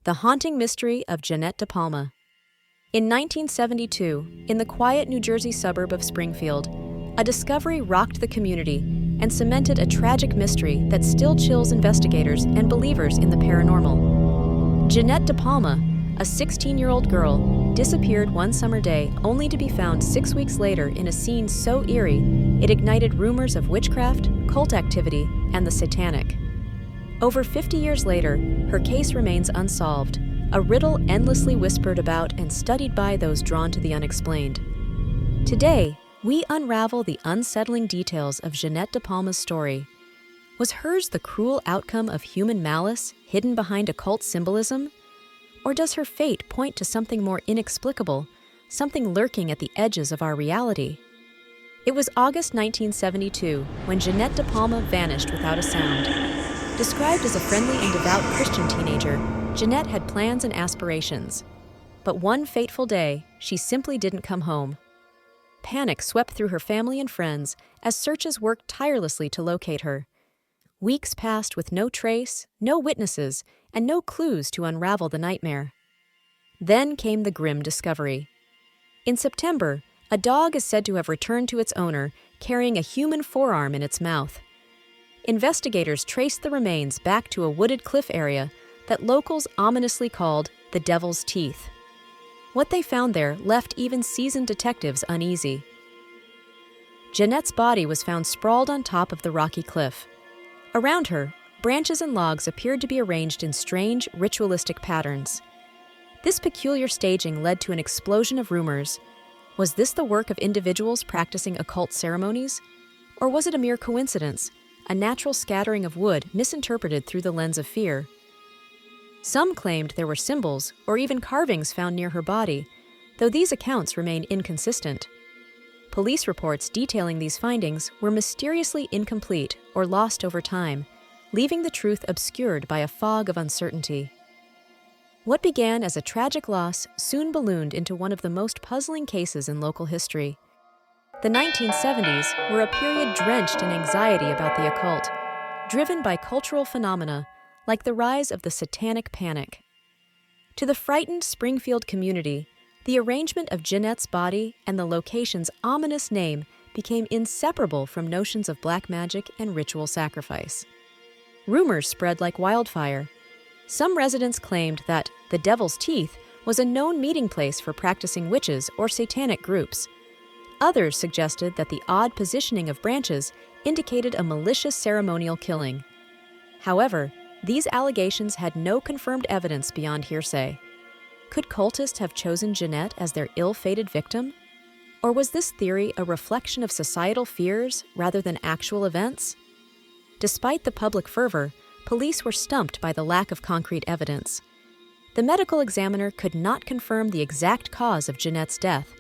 The Haunting Mystery of Jeannette DePalma. In 1972, in the quiet New Jersey suburb of Springfield, a discovery rocked the community and cemented a tragic mystery that still chills investigators and believers in the paranormal. Jeannette DePalma, a 16-year-old girl, disappeared one summer day only to be found 6 weeks later in a scene so eerie it ignited rumors of witchcraft, cult activity, and the satanic. Over 50 years later, her case remains unsolved, a riddle endlessly whispered about and studied by those drawn to the unexplained. Today, we unravel the unsettling details of Jeannette DePalma's story. Was hers the cruel outcome of human malice hidden behind occult symbolism? Or does her fate point to something more inexplicable, something lurking at the edges of our reality? It was August 1972 when Jeannette DePalma vanished without a sound. Described as a friendly and devout Christian teenager, Jeannette had plans and aspirations. But one fateful day, she simply didn't come home. Panic swept through her family and friends as searches worked tirelessly to locate her. Weeks passed with no trace, no witnesses, and no clues to unravel the nightmare. Then came the grim discovery. In September, a dog is said to have returned to its owner, carrying a human forearm in its mouth. Investigators traced the remains back to a wooded cliff area that locals ominously called the Devil's Teeth. What they found there left even seasoned detectives uneasy. Jeannette's body was found sprawled on top of the rocky cliff. Around her, branches and logs appeared to be arranged in strange, ritualistic patterns. This peculiar staging led to an explosion of rumors. Was this the work of individuals practicing occult ceremonies? Or was it a mere coincidence? A natural scattering of wood misinterpreted through the lens of fear. Some claimed there were symbols or even carvings found near her body, though these accounts remain inconsistent. Police reports detailing these findings were mysteriously incomplete or lost over time, leaving the truth obscured by a fog of uncertainty. What began as a tragic loss soon ballooned into one of the most puzzling cases in local history. The 1970s were a period drenched in anxiety about the occult, driven by cultural phenomena like the rise of the satanic panic. To the frightened Springfield community, the arrangement of Jeannette's body and the location's ominous name became inseparable from notions of black magic and ritual sacrifice. Rumors spread like wildfire. Some residents claimed that the Devil's Teeth was a known meeting place for practicing witches or satanic groups. Others suggested that the odd positioning of branches indicated a malicious ceremonial killing. However, these allegations had no confirmed evidence beyond hearsay. Could cultists have chosen Jeannette as their ill-fated victim? Or was this theory a reflection of societal fears rather than actual events? Despite the public fervor, police were stumped by the lack of concrete evidence. The medical examiner could not confirm the exact cause of Jeannette's death,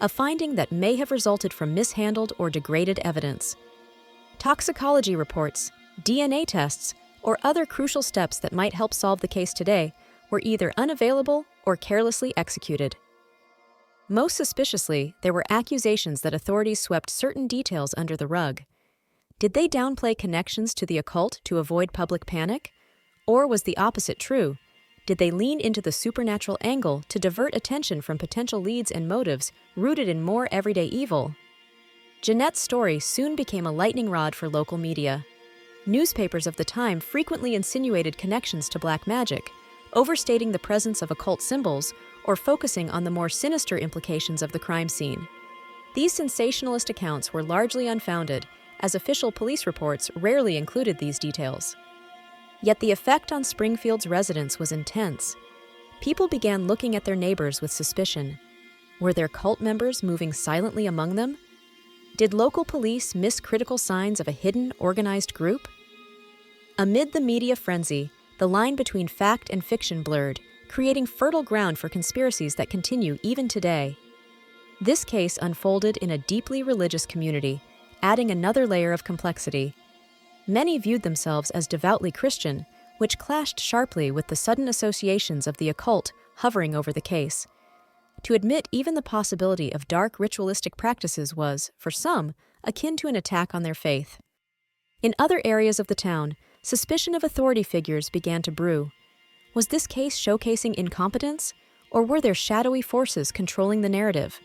a finding that may have resulted from mishandled or degraded evidence. Toxicology reports, DNA tests, or other crucial steps that might help solve the case today were either unavailable or carelessly executed. Most suspiciously, there were accusations that authorities swept certain details under the rug. Did they downplay connections to the occult to avoid public panic? Or was the opposite true? Did they lean into the supernatural angle to divert attention from potential leads and motives rooted in more everyday evil? Jeannette's story soon became a lightning rod for local media. Newspapers of the time frequently insinuated connections to black magic, overstating the presence of occult symbols or focusing on the more sinister implications of the crime scene. These sensationalist accounts were largely unfounded, as official police reports rarely included these details. Yet the effect on Springfield's residents was intense. People began looking at their neighbors with suspicion. Were there cult members moving silently among them? Did local police miss critical signs of a hidden, organized group? Amid the media frenzy, the line between fact and fiction blurred, creating fertile ground for conspiracies that continue even today. This case unfolded in a deeply religious community, adding another layer of complexity. Many viewed themselves as devoutly Christian, which clashed sharply with the sudden associations of the occult hovering over the case. To admit even the possibility of dark ritualistic practices was, for some, akin to an attack on their faith. In other areas of the town, suspicion of authority figures began to brew. Was this case showcasing incompetence, or were there shadowy forces controlling the narrative?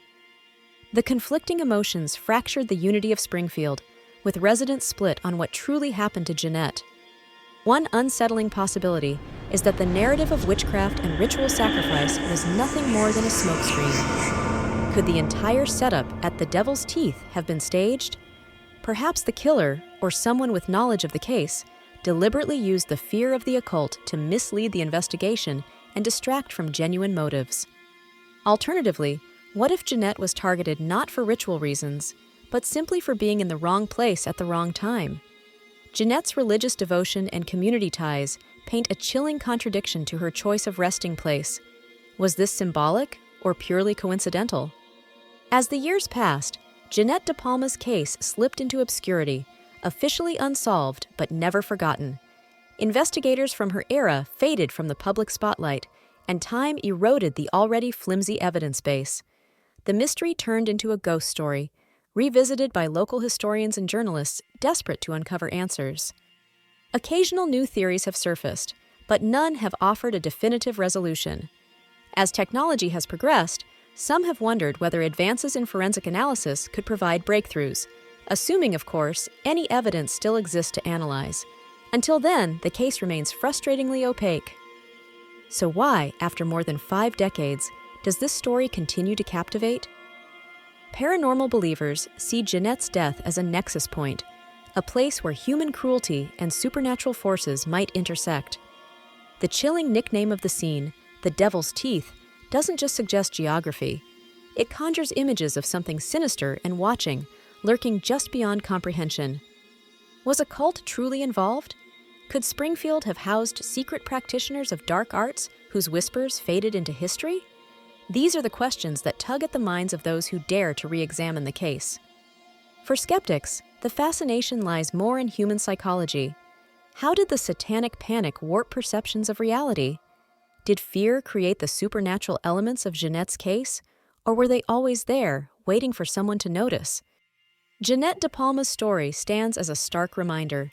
The conflicting emotions fractured the unity of Springfield, with residents split on what truly happened to Jeannette. One unsettling possibility is that the narrative of witchcraft and ritual sacrifice was nothing more than a smokescreen. Could the entire setup at the Devil's Teeth have been staged? Perhaps the killer, or someone with knowledge of the case, deliberately used the fear of the occult to mislead the investigation and distract from genuine motives. Alternatively, what if Jeannette was targeted not for ritual reasons, but simply for being in the wrong place at the wrong time? Jeannette's religious devotion and community ties paint a chilling contradiction to her choice of resting place. Was this symbolic or purely coincidental? As the years passed, Jeannette DePalma's case slipped into obscurity, officially unsolved but never forgotten. Investigators from her era faded from the public spotlight, and time eroded the already flimsy evidence base. The mystery turned into a ghost story, revisited by local historians and journalists desperate to uncover answers. Occasional new theories have surfaced, but none have offered a definitive resolution. As technology has progressed, some have wondered whether advances in forensic analysis could provide breakthroughs, assuming, of course, any evidence still exists to analyze. Until then, the case remains frustratingly opaque. So why, after more than 5 decades, does this story continue to captivate? Paranormal believers see Jeannette's death as a nexus point, a place where human cruelty and supernatural forces might intersect. The chilling nickname of the scene, the Devil's Teeth, doesn't just suggest geography. It conjures images of something sinister and watching, lurking just beyond comprehension. Was a cult truly involved? Could Springfield have housed secret practitioners of dark arts whose whispers faded into history? These are the questions that tug at the minds of those who dare to re-examine the case. For skeptics, the fascination lies more in human psychology. How did the satanic panic warp perceptions of reality? Did fear create the supernatural elements of Jeannette's case, or were they always there, waiting for someone to notice? Jeannette DePalma's story stands as a stark reminder.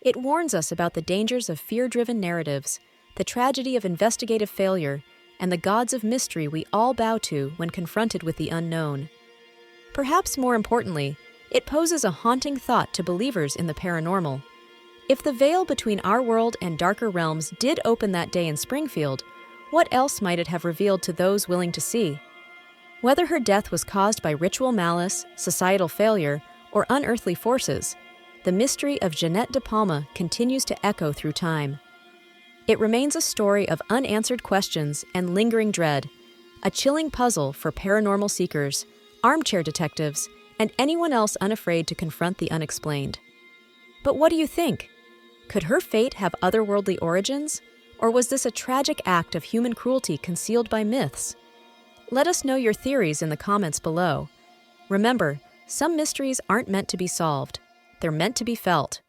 It warns us about the dangers of fear-driven narratives, the tragedy of investigative failure, and the gods of mystery we all bow to when confronted with the unknown. Perhaps more importantly, it poses a haunting thought to believers in the paranormal. If the veil between our world and darker realms did open that day in Springfield, what else might it have revealed to those willing to see? Whether her death was caused by ritual malice, societal failure, or unearthly forces, the mystery of Jeannette DePalma continues to echo through time. It remains a story of unanswered questions and lingering dread, a chilling puzzle for paranormal seekers, armchair detectives, and anyone else unafraid to confront the unexplained. But what do you think? Could her fate have otherworldly origins? Or was this a tragic act of human cruelty concealed by myths? Let us know your theories in the comments below. Remember, some mysteries aren't meant to be solved. They're meant to be felt.